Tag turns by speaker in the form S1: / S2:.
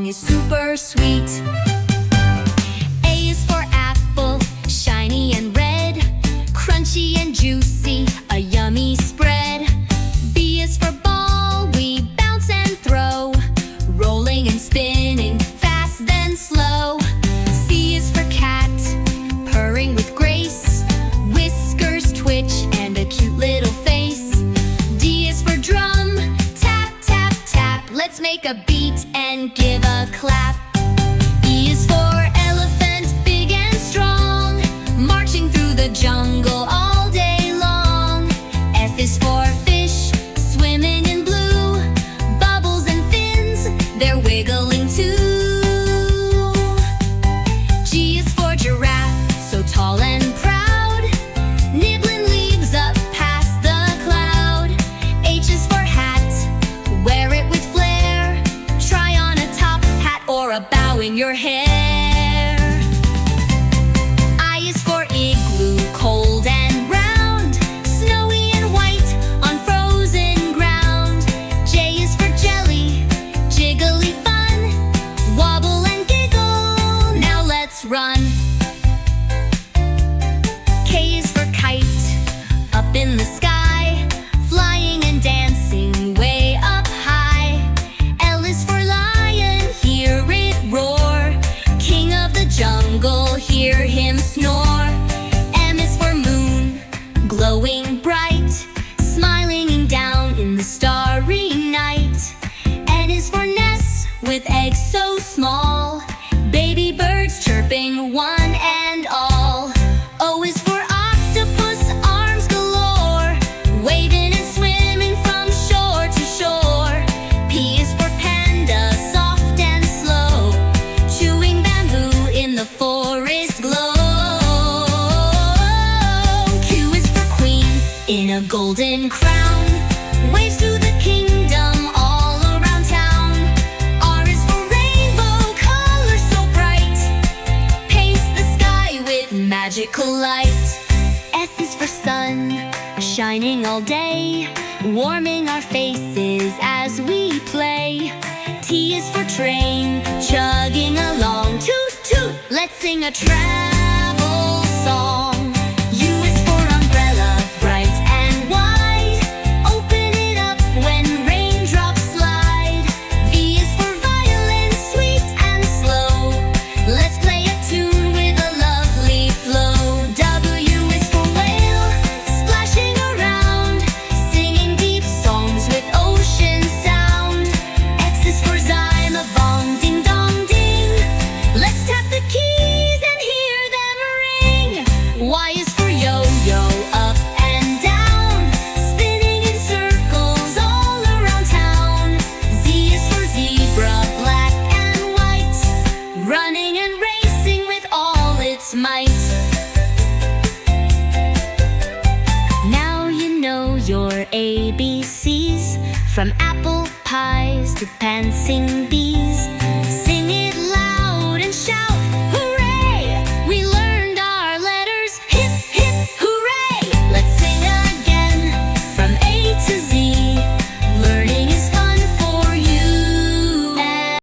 S1: song is super sweet. A is for apple, shiny and red, crunchy and juicy, a yummy spread. B is for ball, we bounce and throw, rolling and spinning, fast then slow. C is for cat, purring with grace, whiskers twitch and a cute little face. D is for drum, tap, tap, tap, let's make a beat and give a clap. E is for elephant, big and strong, marching through the jungle all day long. F is for fish, swimming in blue, bubbles and fins, they're wiggling too. G is for giraffe, so tall and proud, nibbling leaves up past the cloud. H is for hat, wear it with flair, try on a top hat or a bow in your hair. I is for igloo, cold and round, snowy and white on frozen ground. J is for jelly, jiggly fun, wobble and giggle, now let's run. K is for kite, up in the sky, flying and dancing way up high. L is for lion, hear it roar, king of the jungle, hear him snore. M is for moon, glowing bright, smiling down in the starry night. N is for nest, with eggs so small, baby birds chirping one and all. O is for octopus, arms galore, waving and swimming from shore to shore. P is for panda, soft and slow, chewing bamboo in the forest glow. Q is for queen, in a golden crown, waves through the kingdom all around town. R is for rainbow, colors so bright, paints the sky with magical light. S is for sun, shining all day, warming our faces as we play. T is for train, chugging along, toot toot, let's sing a travel song. U is for umbrella, bright and wide, open it up when raindrops slide. V is for violin, sweet and slow, let's play a tune with a lovely flow. W is for whale, splashing around, singing deep songs with ocean sound. X is for xylophone, ding dong ding, let's tap the keys and hear them ring. Y is for yo-yo, up and down, spinning in circles all around town. Z is for zebra, black and white, running and racing with all its might. Now you know your ABCs, from apple pies to pantsing bees.